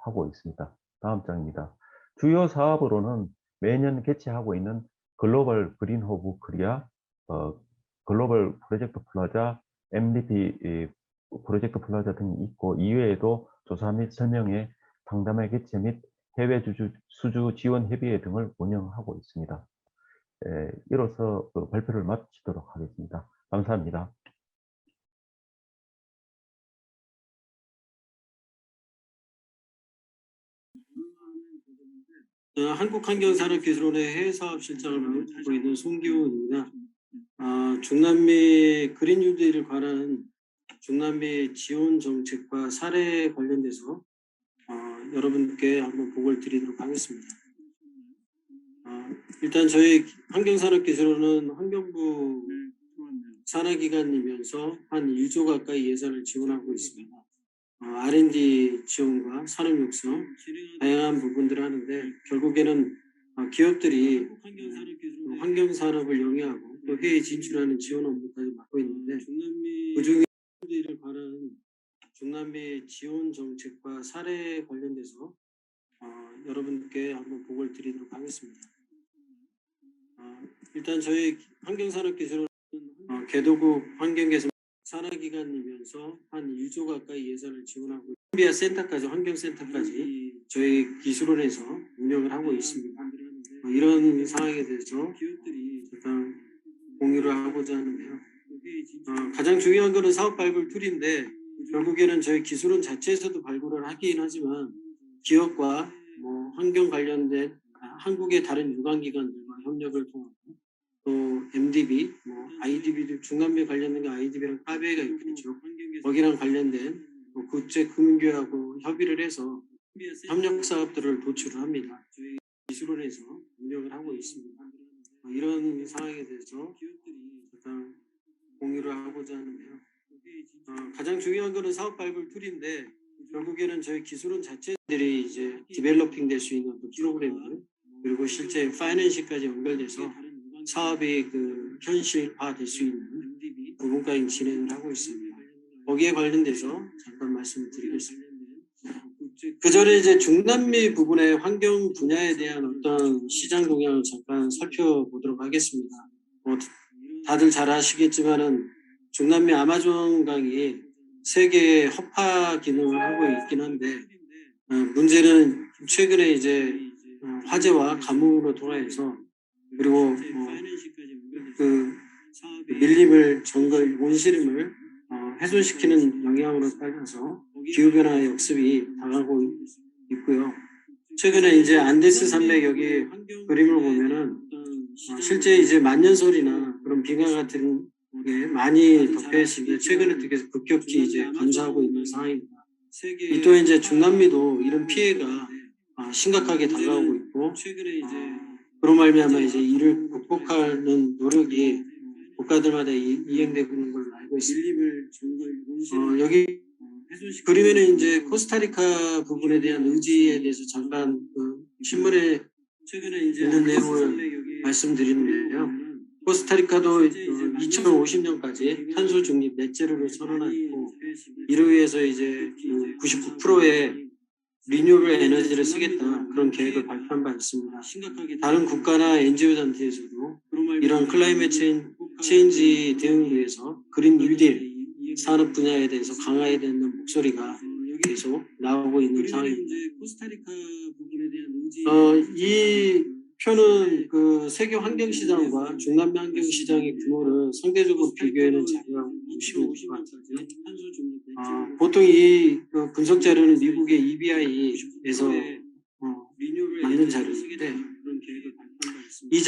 하고 있습니다. 다음 장입니다. 주요 사업으로는 매년 개최하고 있는 글로벌 그린 허브 코리아, 글로벌 프로젝트 플라자, MDP 프로젝트 플라자 등이 있고 이외에도 조사 및 설명회, 상담회 개최 및 해외 수주 지원 협의회 등을 운영하고 있습니다. 이로써 발표를 마치도록 하겠습니다. 감사합니다.
한국환경산업기술원의 해외사업실장을 맡고 있는 송기훈입니다. 중남미 그린 뉴딜에 관한 중남미 지원 정책과 사례에 관련돼서 여러분께 한번 보고를 드리도록 하겠습니다. 일단 저희 환경산업기술원은 환경부 산하기관이면서 한 1조 가까이 예산을 지원하고 있습니다. R&D 지원과 산업 육성, 다양한 부분들을 하는데 결국에는 기업들이 환경산업을 영위하고 또 해외 진출하는 지원 업무까지 맡고 있는데 그중에 관한 중남미 지원 정책과 사례에 관련돼서 여러분께 한번 보고를 드리도록 하겠습니다. 일단 저희 환경산업기술은 개도국 환경개선 산하기관이면서 한 1조 가까이 예산을 지원하고 콜롬비아 센터까지 환경센터까지 저희 기술원에서 운영을 하고 있습니다. 이런 상황에 대해서 잠깐 공유를 하고자 하는데요. 가장 중요한 것은 사업 발굴 툴인데 결국에는 저희 기술원 자체에서도 발굴을 하긴 하지만 기업과 환경 관련된 한국의 다른 유관기관들과 협력을 통하고 또 MDB, IDB도 중남미 관련된 게 IDB랑 카베가 있겠죠. 거기랑 관련된 국제 금융교하고 협의를 해서 협력 사업들을 도출을 합니다. 저희 기술원에서 운영을 하고 있습니다. 이런 상황에 대해서 잠깐 공유를 하고자 하는데요. 가장 중요한 것은 사업 발굴 툴인데 결국에는 저희 기술원 자체들이 이제 디벨로핑 될 수 있는 프로그램들 그리고 실제 파이낸싱까지 연결돼서 사업이 현실화 될 수 있는 부분까지 진행을 하고 있습니다. 거기에 관련돼서 잠깐 말씀을 드리겠습니다. 그 전에 이제 중남미 부분의 환경 분야에 대한 어떤 시장 동향을 잠깐 살펴보도록 하겠습니다. 다들 잘 아시겠지만은 중남미 아마존 강이 세계의 허파 기능을 하고 있긴 한데 문제는 최근에 이제 화재와 가뭄으로 통해서 그리고 밀림을 정글 온시림을 훼손시키는 영향으로 따라서 기후변화의 역습이 당하고 있고요. 최근에 이제 안데스 산맥 여기 그림을 보면은 실제 이제 만년설이나 그런 빙하 같은 게 많이 덮여 있는데 최근에 되게 급격히 이제 감소하고 있는 상황입니다. 또 이제 중남미도 이런 피해가 심각하게 다가오고 있고 그로 말미암아 이제 이를 극복하는 노력이 국가들마다 이행되고 있는 걸로 알고 있습니다. 여기 그림에는 이제 코스타리카 부분에 대한 의지에 대해서 잠깐 신문에 있는 내용을 말씀드리는데요. 코스타리카도 2050년까지 탄소 중립 넷제로를 선언하고 이를 위해서 이제 99%의 리뉴얼 에너지를 쓰겠다 그런 계획을 발표한 바 있습니다. 다른 국가나 NGO 단체에서도 이런 클라이메트 체인지 대응을 위해서 그린 뉴딜 산업 분야에 대해서 강화해야 되는 목소리가 계속 나오고 있는 상황입니다. 이 표는 세계 환경 시장과 중남미 환경 시장의 규모를 상대적으로 비교해낸 자료라고 보시면 될 것 같은데 보통 이 분석 자료는 미국의 EBI에서 만든 자료인데 이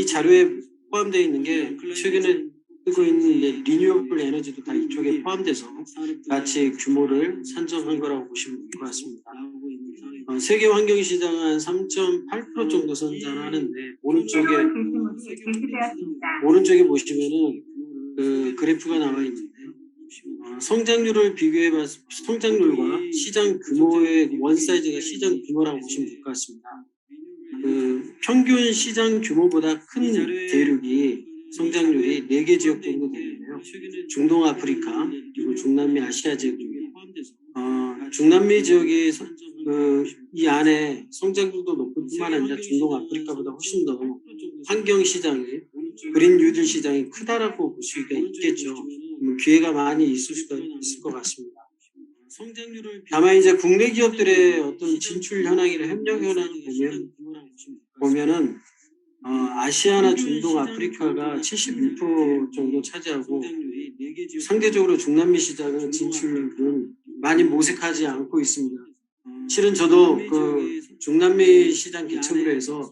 자료에 포함되어 있는 게 최근에 쓰고 있는 리뉴얼블 에너지도 다 이쪽에 포함돼서 같이 규모를 산정한 거라고 보시면 될 것 같습니다. 세계 환경 시장은 3.8% 정도 성장하는데 오른쪽에 보시면은 그래프가 나와 있는데 성장률을 비교해봐서 성장률과 시장 규모의 원 사이즈가 시장 규모라고 보시면 될 것 같습니다. 평균 시장 규모보다 큰 대륙이 성장률이 4개 지역 정도 되는데요. 중동 아프리카 그리고 중남미 아시아 지역 중에 중남미 지역이 이 안에 성장률도 높을 뿐만 아니라 중동 아프리카보다 훨씬 더 환경 시장이 그린 뉴딜 시장이 크다라고 볼 수가 있겠죠. 기회가 많이 있을 것 같습니다. 다만 이제 국내 기업들의 어떤 진출 현황이나 협력 현황을 보면은 아시아나 중동 아프리카가 71% 정도 차지하고 상대적으로 중남미 시장은 진출은 많이 모색하지 않고 있습니다. 실은 저도 그 중남미 시장 개척으로 해서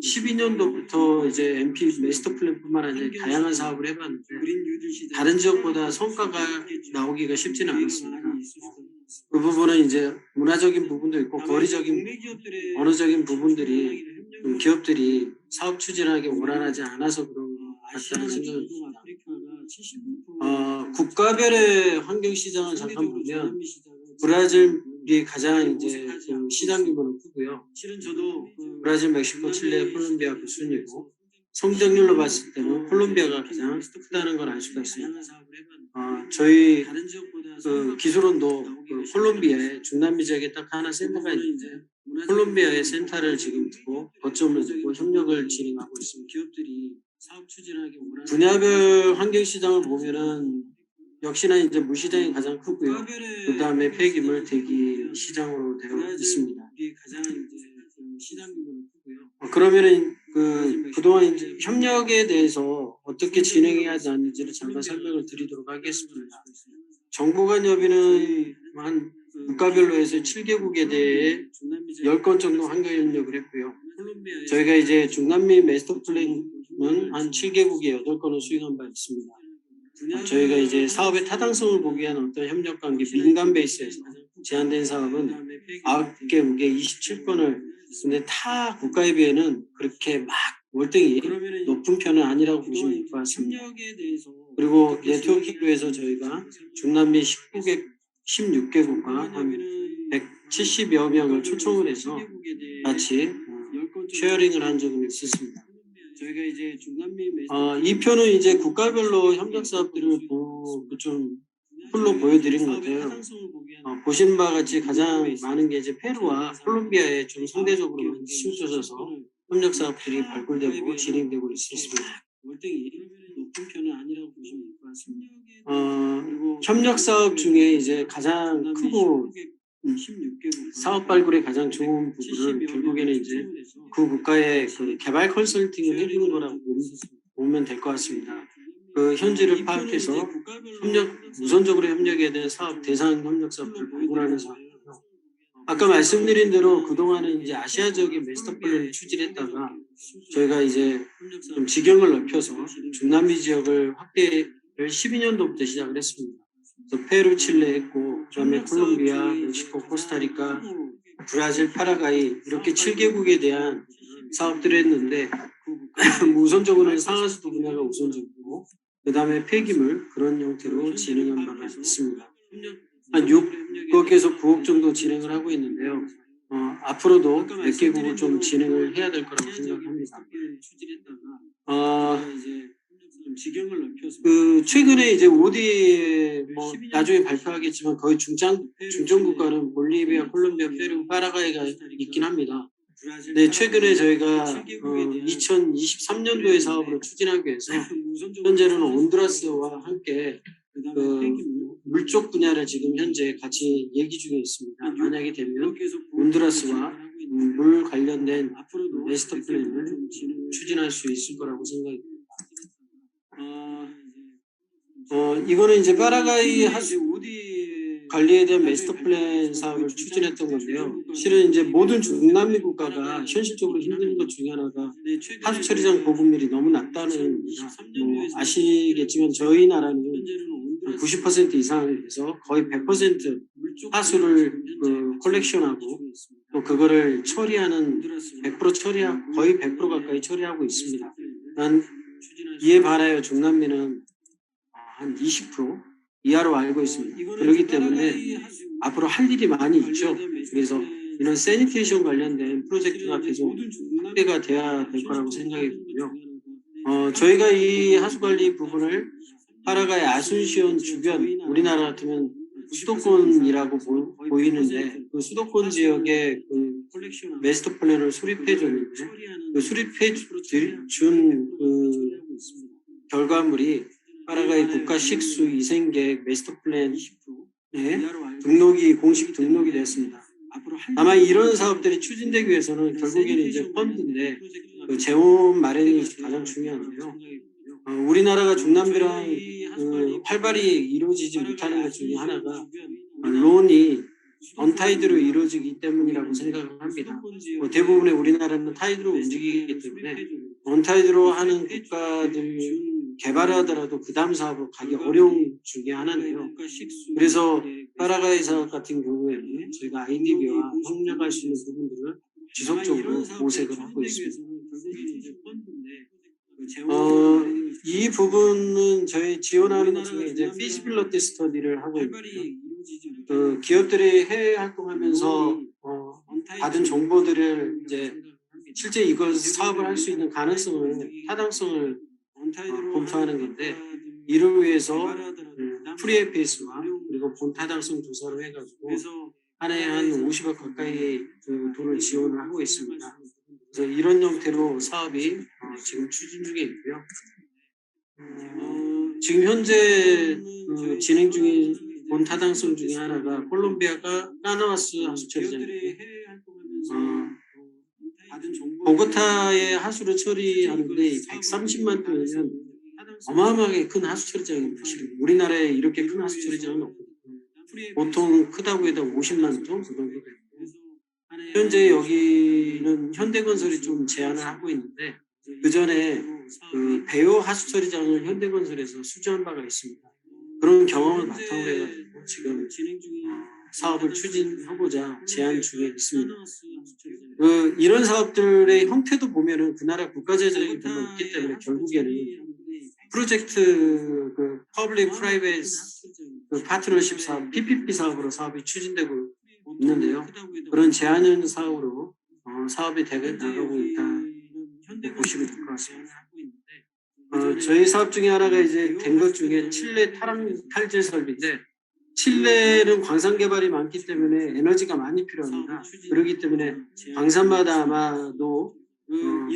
12년도부터 이제 MP 마스터 플랜뿐만 아니라 다양한 사업을 해봤는데 다른 지역보다 성과가 나오기가 쉽지는 않았습니다. 그 부분은 이제 문화적인 부분도 있고 거리적인 언어적인 부분들이 기업들이 사업 추진하기 원활하지 않아서 그런 것 같다는 생각을 듭니다. 국가별의 환경 시장을 잠깐 보면 브라질이 가장 이제 시장 규모는 크고요. 실은 저도 브라질, 멕시코, 칠레, 콜롬비아 그 순이고 성장률로 봤을 때는 콜롬비아가 가장 크다는 걸 알 수가 있습니다. 저희 그 기술원도 그 콜롬비아에 중남미 지역에 딱 하나 센터가 있는데 콜롬비아의 센터를 지금 두고 거점을 두고 협력을 진행하고 있습니다. 기업들이 사업 추진하기 분야별 환경 시장을 보면은 역시나 이제 물 시장이 가장 크고요. 그 다음에 폐기물 대기 시장으로 되어 있습니다. 그러면은 그동안 이제 협력에 대해서 어떻게 진행해야 하는지를 잠깐 설명을 드리도록 하겠습니다. 정부 간 협의는 한 국가별로 해서 7개국에 대해 10건 정도 환경 협력을 했고요. 저희가 이제 중남미 마스터 플랜은 한 7개국에 8건을 수행한 바 있습니다. 저희가 이제 사업의 타당성을 보기 위한 어떤 협력 관계 민간 베이스에서 제한된 사업은 9개국에 27건을 근데 타 국가에 비해는 그렇게 막 월등히 높은 편은 아니라고 보시면 될 것 같습니다. 그리고 네트워킹으로 해서 저희가 중남미 16개국과 한 170여 명을 초청을 해서 같이 쉐어링을 한 적은 있었습니다. 저희가 이제 중남미 이 표는 이제 국가별로 협력 사업들을 좀 풀로 보여드린 것 같아요. 보신 바와 같이 가장 많은 게 이제 페루와 콜롬비아에 좀 상대적으로 많이 치우쳐져서 협력 사업들이 발굴되고 진행되고 있습니다. 높은 편은 아니라고 보시면 될 것 같습니다. 협력 사업 중에 이제 가장 크고 사업 발굴에 가장 좋은 부분은 결국에는 이제 그 국가의 그 개발 컨설팅을 해주는 거라고 보면 될 것 같습니다. 그 현지를 파악해서 우선적으로 협력해야 되는 사업 대상 협력 사업을 발굴하는 사업이고요. 아까 말씀드린 대로 그동안은 이제 아시아 지역의 마스터 플랜을 추진했다가 저희가 이제 좀 지경을 넓혀서 중남미 지역을 확대를 12년도부터 시작을 했습니다. 그래서 페루, 칠레 했고 그다음에 콜롬비아, 멕시코, 코스타리카, 브라질, 파라과이 이렇게 7개국에 대한 사업들을 했는데 우선적으로는 상하수도 분야가 우선적이고 그다음에 폐기물 그런 형태로 진행한 바가 있습니다. 한 6억에서 9억 정도 진행을 하고 있는데요. 앞으로도 몇 개국을 좀 진행을 해야 될 거라고 생각합니다. 최근에 이제 OD 뭐 나중에 발표하겠지만 거의 중점 국가는 볼리비아, 콜롬비아, 페루, 파라과이가 있긴 합니다. 네, 최근에 저희가 2023년도에 사업으로 추진하기 위해서 현재는 온두라스와 함께 물쪽 분야를 지금 현재 같이 얘기 중에 있습니다. 만약에 되면 온두라스와 물 관련된 마스터 플랜을 추진할 수 있을 거라고 생각합니다. 이거는 이제 파라과이 관리에 대한 마스터 플랜 사업을 추진했던 건데요. 실은 이제 모든 중남미 국가가 현실적으로 힘든 것 중에 하나가 하수 처리장 보급률이 너무 낮다는 겁니다. 아시겠지만 저희 나라는 90% 이상 돼서 거의 100% 하수를 컬렉션하고 또 그거를 처리하는 100% 처리하고 거의 100% 가까이 처리하고 있습니다. 이에 반하여 중남미는 한 20% 이하로 알고 있습니다. 그렇기 때문에 앞으로 할 일이 많이 있죠. 그래서 이런 세니테이션 관련된 프로젝트가 계속 확대가 돼야 될 거라고 생각이 들고요. 저희가 이 하수관리 부분을 파라과이 아순시온 주변, 우리나라 같으면 수도권이라고 보이는데 그 수도권 지역에 그 마스터 플랜을 수립해 줬는데 그 수립해 준 그 결과물이 파라과이 국가 식수 위생계획 마스터 플랜에 공식 등록이 됐습니다. 다만 이런 사업들이 추진되기 위해서는 결국에는 이제 펀드인데 그 재원 마련이 가장 중요한데요. 우리나라가 중남미랑 활발히 이루어지지 못하는 것 중에 하나가 론이 언타이드로 이루어지기 때문이라고 생각을 합니다. 대부분의 우리나라는 타이드로 움직이기 때문에 언타이드로 하는 국가들 개발하더라도 그 다음 사업으로 가기 어려운 중에 하나인데요. 그래서 파라과이 사업 같은 경우에는 저희가 IDB와 협력할 수 있는 부분들을 지속적으로 모색을 하고 있습니다. 이 부분은 저희 지원하는 것 중에 이제 feasibility 스터디를 하고 있는데요. 그 기업들이 해외 활동하면서 받은 정보들을 이제 실제 이걸 사업을 할 수 있는 가능성을 타당성을 검토하는 건데 이를 위해서 프리에이스와 그리고 본타당성 조사를 해가지고 한 해에 한 50억 가까이 그 돈을 지원을 하고 있습니다. 그래서 이런 형태로 사업이 지금 추진 중에 있고요. 지금 현재 진행 중인 본타당성 중에 하나가 콜롬비아가 까나와스 하수처리장인데 보고타의 하수를 처리하는데 130만 톤이면 어마어마하게 큰 하수처리장입니다. 실은 우리나라에 이렇게 큰 하수처리장은 없거든요. 보통 크다고 해도 50만 톤 그 정도 됩니다. 현재 여기는 현대건설이 좀 제안을 하고 있는데 그 전에 그 배우 하수처리장을 현대건설에서 수주한 바가 있습니다. 그런 경험을 바탕으로 해가지고 지금 사업을 추진하고자 제안 중에 있습니다. 이런 사업들의 형태도 보면은 그 나라 국가 재정이 별로 없기 때문에 결국에는 프로젝트 그 퍼블릭 프라이빗 그 파트너십 사업, PPP 사업으로 사업이 추진되고 있는데요. 그런 제한 사업으로 사업이 되게 나가고 있다 보시면 될 것 같습니다. 저희 사업 중에 하나가 이제 된 것 중에 칠레 탈질 설비인데 칠레는 광산 개발이 많기 때문에 에너지가 많이 필요합니다. 그렇기 때문에 광산마다 아마도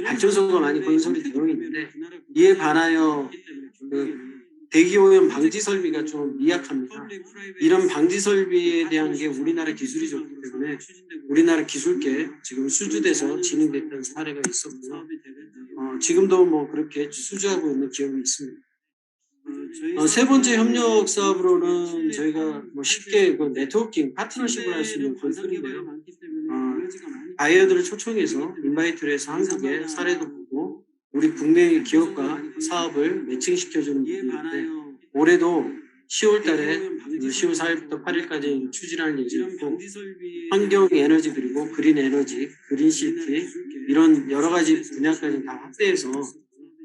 발전소가 많이 건설이 되어 있는데 이에 반하여 대기오염 방지 설비가 좀 미약합니다. 이런 방지 설비에 대한 게 우리나라 기술이 좋기 때문에 우리나라 기술계 지금 수주돼서 진행됐던 사례가 있었고요. 지금도 뭐 그렇게 수주하고 있는 기업이 있습니다. 세 번째 협력 사업으로는 저희가 뭐 쉽게 그 네트워킹 파트너십을 할 수 있는 건설인데요. 바이어들을 초청해서 인바이트를 해서 한국의 사례도 보고 우리 국내 기업과 사업을 매칭시켜주는 부분인데 올해도 10월 달에 10월 4일부터 8일까지 추진할 예정이고 환경 에너지 그리고 그린 에너지, 그린 시티 이런 여러 가지 분야까지 다 확대해서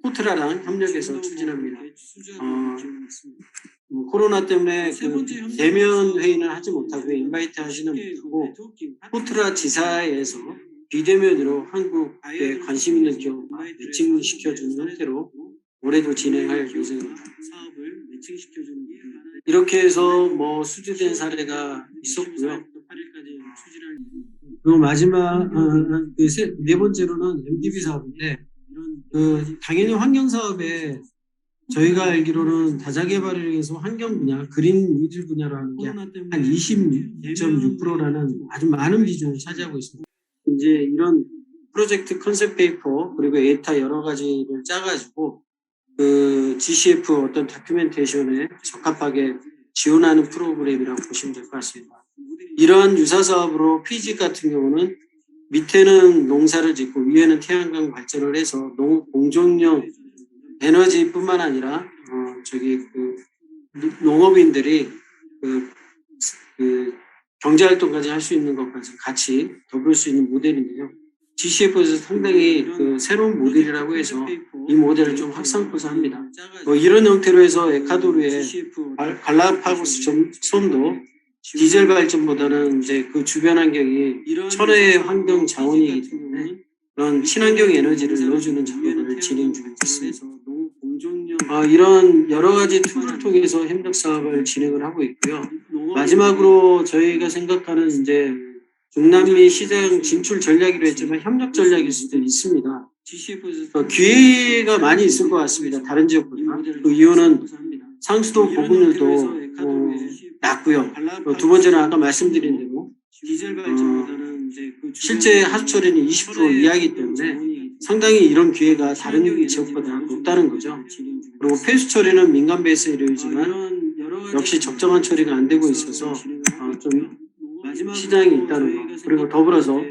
포트라랑 협력해서 추진합니다. 코로나 때문에 그 대면 회의는 하지 못하고 인바이트 하시는 분하고 포트라 지사에서 비대면으로 한국에 관심 있는 기업과 매칭시켜주는 형태로 올해도 진행할 예정입니다. 이렇게 해서 뭐 수주된 사례가 있었고요. 그리고 마지막 네 번째로는 MDB 사업인데 당연히 환경 사업에 저희가 알기로는 다자개발을 위해서 환경 분야, 그린 뉴딜 분야로 하는 게 한 26.6%라는 아주 많은 비중을 차지하고 있습니다. 이제 이런 프로젝트 컨셉 페이퍼 그리고 에타 여러 가지를 짜가지고 그 GCF 어떤 다큐멘테이션에 적합하게 지원하는 프로그램이라고 보시면 될 것 같습니다. 이러한 유사 사업으로 피지 같은 경우는 밑에는 농사를 짓고 위에는 태양광 발전을 해서 공정용 에너지뿐만 아니라 농업인들이 경제활동까지 할 수 있는 것까지 같이 더불 수 있는 모델인데요. GCF에서 상당히 그 새로운 모델이라고 해서 이 모델을 좀 확산해서 합니다. 이런 형태로 해서 에콰도르의 갈라파고스 섬도 디젤 발전보다는 이제 그 주변 환경이 천혜의 환경 자원이기 때문에 그런 친환경 에너지를 넣어주는 작업을 진행 중에 있습니다. 이런 여러 가지 툴을 통해서 협력 사업을 진행을 하고 있고요. 마지막으로 저희가 생각하는 이제 중남미 시장 진출 전략이라 했지만 협력 전략일 수도 있습니다. 기회가 많이 있을 것 같습니다. 다른 지역보다. 그 이유는 상수도 보급률도 낮고요. 두 번째는 아까 말씀드린 대로 실제 하수 처리는 20% 이하이기 때문에 상당히 이런 기회가 다른 지역보다 높다는 거죠. 그리고 폐수 처리는 민간 베이스에 이루어지지만 역시 적정한 처리가 안 되고 있어서 좀 시장이 있다는 거. 그리고 더불어서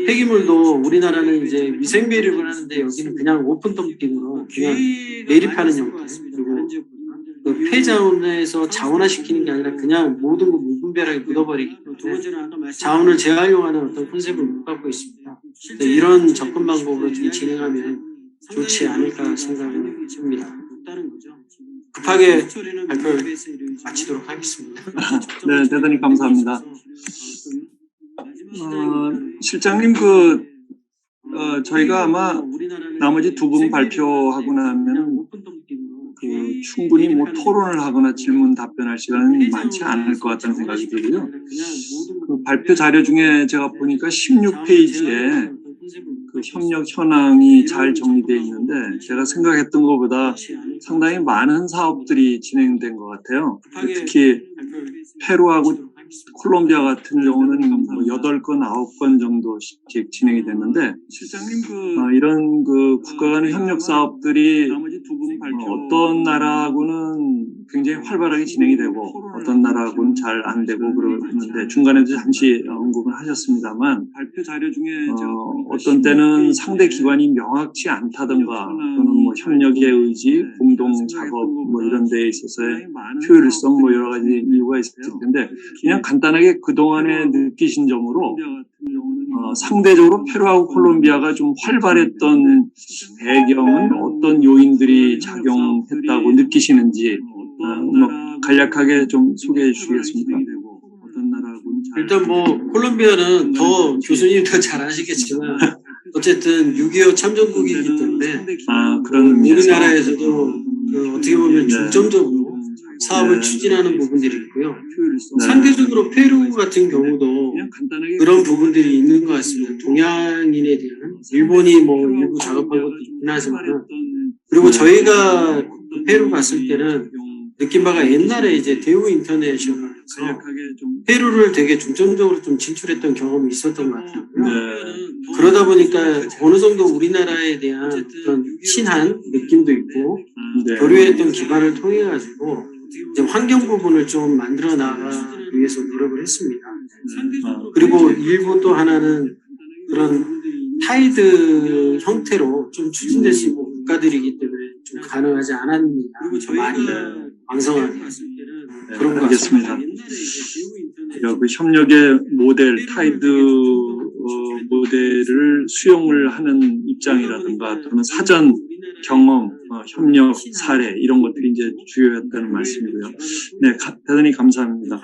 폐기물도 우리나라는 이제 위생 배립을 하는데 여기는 그냥 오픈 덤핑으로 그냥 매립하는 형태. 그리고 그 폐자원에서 자원화시키는 게 아니라 그냥 모든 거 무분별하게 묻어버리기 때문에 자원을 재활용하는 어떤 컨셉을 못 갖고 있습니다. 이런 접근 방법으로 좀 진행하면 좋지 않을까 생각을 합니다. 급하게 발표를 마치도록 하겠습니다.
네, 대단히 감사합니다. 실장님, 저희가 아마 나머지 두 분 발표하고 나면 충분히 뭐 토론을 하거나 질문 답변할 시간은 많지 않을 것 같다는 생각이 들고요. 그 발표 자료 중에 제가 보니까 16페이지에 그 협력 현황이 잘 정리되어 있는데 제가 생각했던 것보다 상당히 많은 사업들이 진행된 것 같아요. 특히 페루하고 콜롬비아 같은 경우는 뭐 8건, 9건 정도씩 진행이 됐는데 실장님 이런 그 국가 간의 협력 사업들이 어떤 나라하고는 굉장히 활발하게 진행이 되고 어떤 나라하고는 잘 안 되고 그러는데 중간에도 잠시 언급을 하셨습니다만 발표 자료 중에 어떤 때는 상대 기관이 명확치 않다던가 또는 뭐 협력의 의지, 공동 작업 뭐 이런 데에 있어서의 효율성 뭐 여러 가지 이유가 있을 텐데 그냥 간단하게 그동안에 느끼신 점으로 상대적으로 페루하고 콜롬비아가 좀 활발했던 배경은 어떤 요인들이 작용했다고 느끼시는지 뭐 간략하게 좀 소개해 주시겠습니까?
일단 뭐 콜롬비아는 더 교수님 더 잘 아시겠지만 어쨌든 6.25 참전국이기 때문에
그런
우리나라에서도 어떻게 보면 중점적으로 사업을 추진하는 부분들이 있고요. 상대적으로 페루 같은 경우도 그런 부분들이 있는 것 같습니다. 동양인에 대한 일본이 뭐 일부 작업한 것도 있긴 하지만 그리고 저희가 페루 갔을 때는 느낀 바가 옛날에 이제 대우 인터내셔널에서 페루를 되게 중점적으로 좀 진출했던 경험이 있었던 것 같아요. 그러다 보니까 어느 정도 우리나라에 대한 어떤 친한 느낌도 있고 교류했던 기반을 통해 가지고 이제 환경 부분을 좀 만들어 나가기 위해서 노력을 했습니다. 그리고 일부 또 하나는 그런 타이드 형태로 좀 추진될 수 있는 국가들이기 때문에 좀 가능하지 않았느냐 많이 왕성하게 그런 것
알겠습니다. 그 협력의 모델 타이드 모델을 수용을 하는 입장이라든가 또는 사전 경험, 협력 사례 이런 것들이 이제 주요했다는 말씀이고요. 네, 대단히 감사합니다.